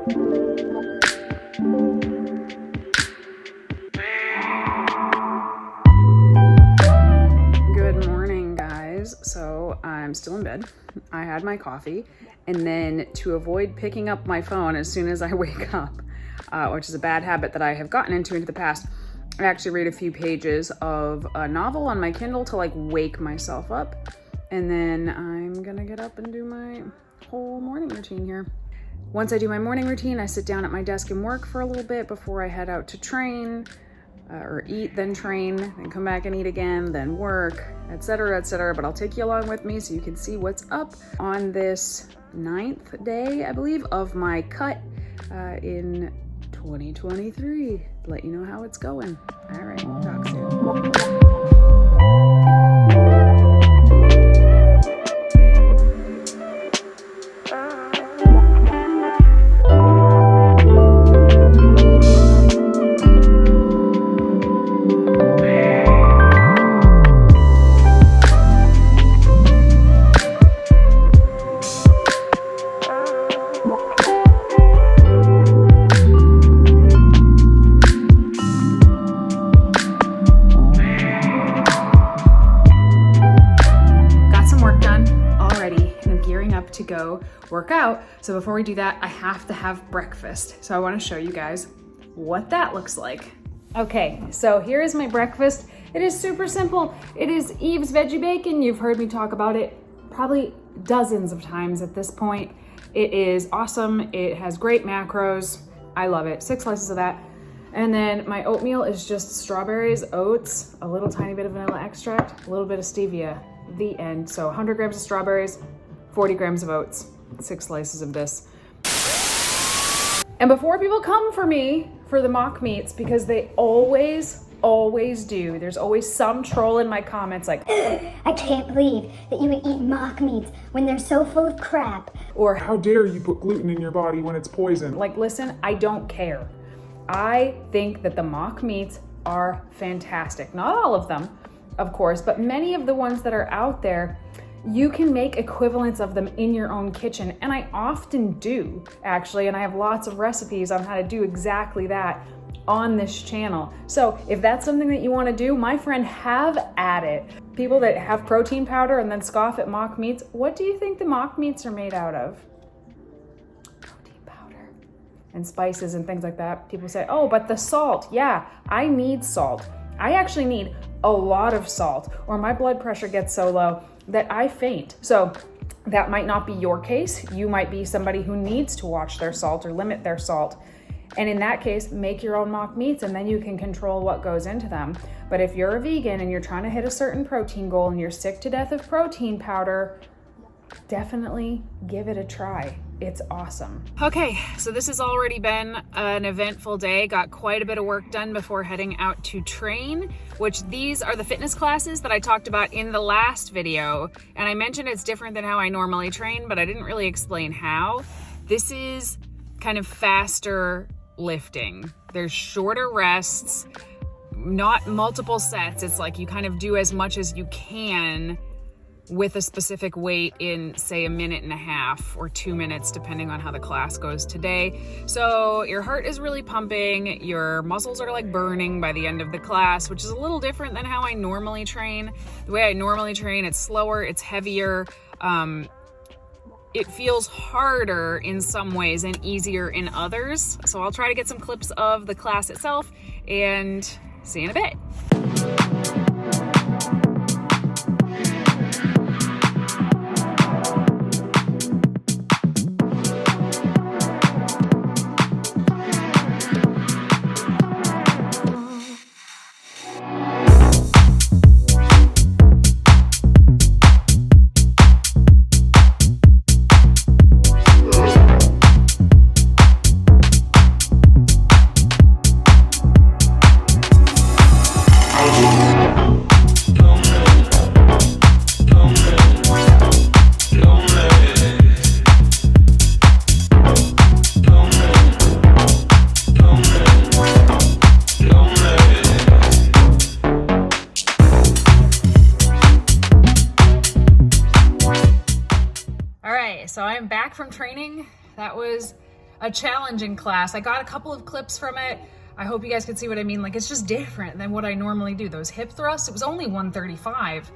Good morning, guys. So I'm still in bed. I had my coffee, and then to avoid picking up my phone as soon as I wake up, which is a bad habit that I have gotten into the past, I actually read a few pages of a novel on my Kindle to like wake myself up. And then I'm gonna get up and do my whole morning routine here. Once I do my morning routine, I sit down at my desk and work for a little bit before I head out to train, or eat, then train, then come back and eat again, then work, etc., etc. But I'll take you along with me so you can see what's up on this 9th day, I believe, of my cut in 2023. Let you know how it's going. All right, talk soon. To go work out. So before we do that, I have to have breakfast. So I want to show you guys what that looks like. Okay, so here is my breakfast. It is super simple. It is 𝐬𝐮𝐬𝐫𝐿. You've heard me talk about it probably dozens of times at this point. It is awesome. It has great macros. I love it. 6 slices of that. And then my oatmeal is just strawberries, oats, a little tiny bit of vanilla extract, a little bit of stevia, the end. So 100 grams of strawberries, 40 grams of oats, 6 slices of this. And before people come for me for the mock meats, because they always do, there's always some troll in my comments like, I can't believe that you would eat mock meats when they're so full of crap. Or how dare you put gluten in your body when it's poison? Like, listen, I don't care. I think that the mock meats are fantastic. Not all of them, of course, but many of the ones that are out there, you can make equivalents of them in your own kitchen. And I often do, actually, and I have lots of recipes on how to do exactly that on this channel. So if that's something that you want to do, my friend, have at it. People that have protein powder and then scoff at mock meats, what do you think the mock meats are made out of? Protein powder and spices and things like that. People say, oh, but the salt. Yeah, I need salt. I actually need a lot of salt, or my blood pressure gets so low that I faint. So that might not be your case. You might be somebody who needs to watch their salt or limit their salt. And in that case, make your own mock meats and then you can control what goes into them. But if you're a vegan and you're trying to hit a certain protein goal and you're sick to death of protein powder, definitely give it a try. It's awesome. Okay, so this has already been an eventful day. Got quite a bit of work done before heading out to train, which these are the fitness classes that I talked about in the last video. And I mentioned it's different than how I normally train, but I didn't really explain how. This is kind of faster lifting. There's shorter rests, not multiple sets. It's like you kind of do as much as you can with a specific weight in, say, 1.5 minutes or 2 minutes, depending on how the class goes today. So your heart is really pumping, your muscles are like burning by the end of the class, which is a little different than how I normally train. The way I normally train, it's slower, it's heavier. It feels harder in some ways and easier in others. So I'll try to get some clips of the class itself and see you in a bit. So I'm back from training. That was a challenging class. I got a couple of clips from it. I hope you guys can see what I mean. Like, it's just different than what I normally do. Those hip thrusts, it was only 135,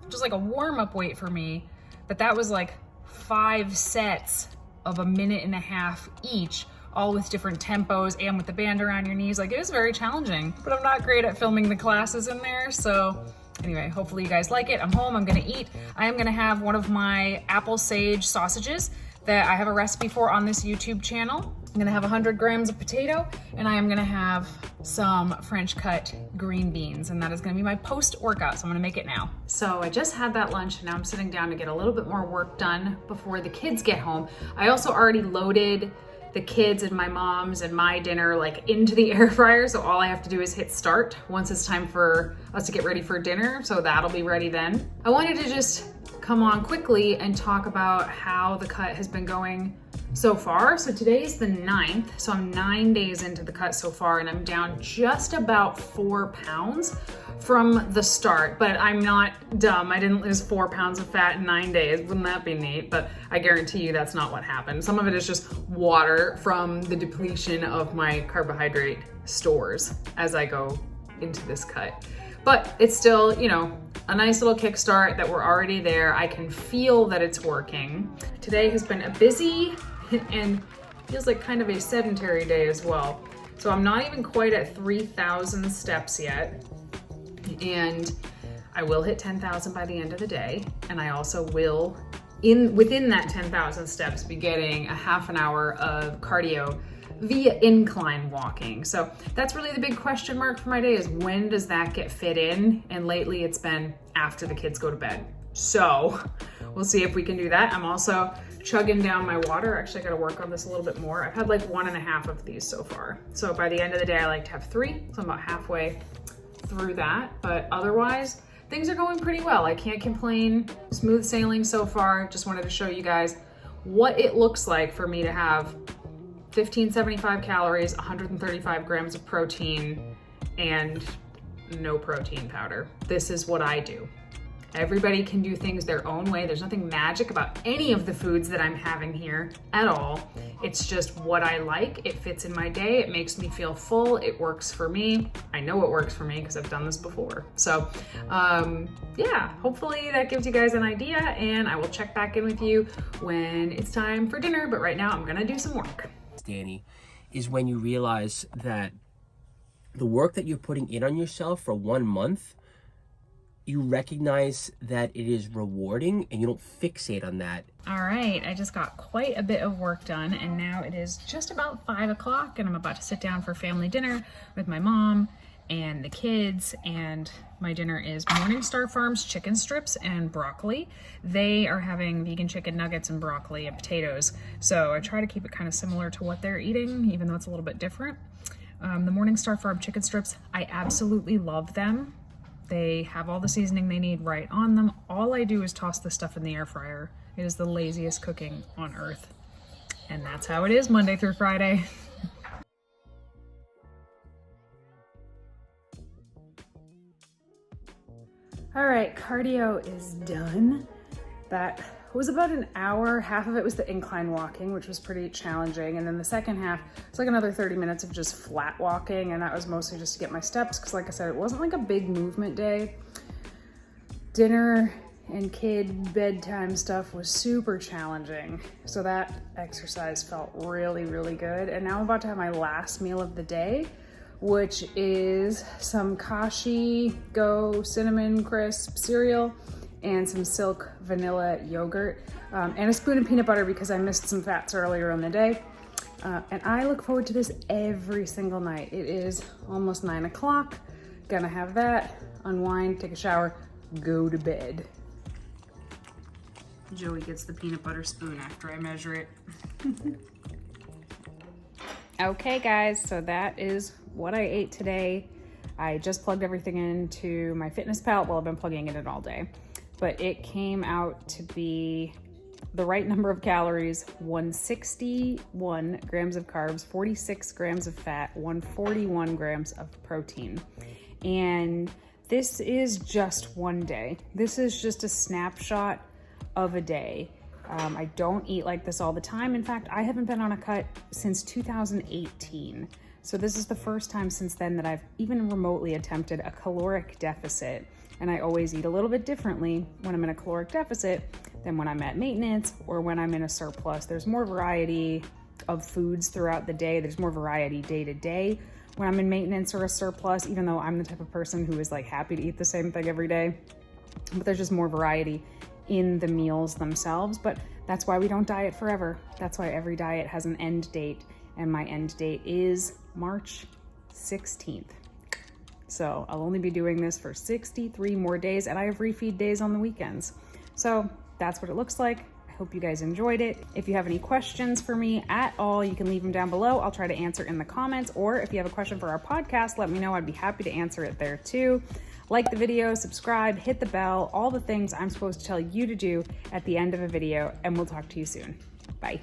which is like a warm-up weight for me, but that was like 5 sets of 1.5 minutes each, all with different tempos and with the band around your knees. Like, it is very challenging, but I'm not great at filming the classes in there. So anyway, hopefully you guys like it. I'm home, I'm gonna eat. I am gonna have one of my apple sage sausages that I have a recipe for on this YouTube channel. I'm gonna have 100 grams of potato, and I am gonna have some French cut green beans, and that is gonna be my post-workout, so I'm gonna make it now. So I just had that lunch, and now I'm sitting down to get a little bit more work done before the kids get home. I also already loaded the kids and my mom's and my dinner like into the air fryer, so all I have to do is hit start once it's time for us to get ready for dinner, so that'll be ready then. I wanted to just come on quickly and talk about how the cut has been going so far. So today's the 9th, so I'm 9 days into the cut so far, and I'm down just about 4 pounds from the start, but I'm not dumb. I didn't lose 4 pounds of fat in 9 days. Wouldn't that be neat? But I guarantee you that's not what happened. Some of it is just water from the depletion of my carbohydrate stores as I go into this cut. But it's still, you know, a nice little kickstart that we're already there. I can feel that it's working. Today has been a busy and feels like kind of a sedentary day as well. So I'm not even quite at 3,000 steps yet. And I will hit 10,000 by the end of the day. And I also will, within that 10,000 steps, be getting a half an hour of cardio via incline walking. So that's really the big question mark for my day, is when does that get fit in? And lately it's been after the kids go to bed. So we'll see if we can do that. I'm also chugging down my water. Actually, I gotta work on this a little bit more. I've had like 1.5 of these so far. So by the end of the day, I like to have 3. So I'm about halfway through that, but otherwise things are going pretty well. I can't complain. Smooth sailing so far. Just wanted to show you guys what it looks like for me to have 1575 calories, 135 grams of protein, and no protein powder. This is what I do. Everybody can do things their own way. There's nothing magic about any of the foods that I'm having here at all. It's just what I like. It fits in my day. It makes me feel full. It works for me. I know it works for me because I've done this before. So yeah, hopefully that gives you guys an idea, and I will check back in with you when it's time for dinner. But right now I'm gonna do some work. Danny, is when you realize that the work that you're putting in on yourself for 1 month, you recognize that it is rewarding and you don't fixate on that. All right, I just got quite a bit of work done, and now it is just about 5 o'clock, and I'm about to sit down for family dinner with my mom and the kids, and my dinner is Morningstar Farms chicken strips and broccoli. They are having vegan chicken nuggets and broccoli and potatoes, so I try to keep it kind of similar to what they're eating, even though it's a little bit different. The Morningstar Farm chicken strips, I absolutely love them. They have all the seasoning they need right on them. All I do is toss the stuff in the air fryer. It is the laziest cooking on earth. And that's how it is Monday through Friday. All right, cardio is done. That was about an hour. Half of it was the incline walking, which was pretty challenging. And then the second half, it's like another 30 minutes of just flat walking. And that was mostly just to get my steps. Cause like I said, it wasn't like a big movement day. Dinner and kid bedtime stuff was super challenging. So that exercise felt really, really good. And now I'm about to have my last meal of the day, which is some 𝐃𝐨𝐲𝐭 cinnamon crisp cereal and some silk vanilla yogurt, and a spoon of peanut butter because I missed some fats earlier in the day. And I look forward to this every single night. It is almost 9 o'clock. Gonna have that, unwind, take a shower, go to bed. Joey gets the peanut butter spoon after I measure it. Okay guys, so that is what I ate today. I just plugged everything into my FitnessPal. Well, I've been plugging it in all day. But it came out to be the right number of calories, 161 grams of carbs, 46 grams of fat, 141 grams of protein. And this is just one day. This is just a snapshot of a day. I don't eat like this all the time. In fact, I haven't been on a cut since 2018. So this is the first time since then that I've even remotely attempted a caloric deficit. And I always eat a little bit differently when I'm in a caloric deficit than when I'm at maintenance or when I'm in a surplus. There's more variety of foods throughout the day. There's more variety day to day when I'm in maintenance or a surplus, even though I'm the type of person who is like happy to eat the same thing every day. But there's just more variety in the meals themselves. But that's why we don't diet forever. That's why every diet has an end date. And my end date is March 16th. So I'll only be doing this for 63 more days, and I have refeed days on the weekends. So that's what it looks like. I hope you guys enjoyed it. If you have any questions for me at all, you can leave them down below. I'll try to answer in the comments, or if you have a question for our podcast, let me know. I'd be happy to answer it there too. Like the video, subscribe, hit the bell, all the things I'm supposed to tell you to do at the end of a video, and we'll talk to you soon. Bye.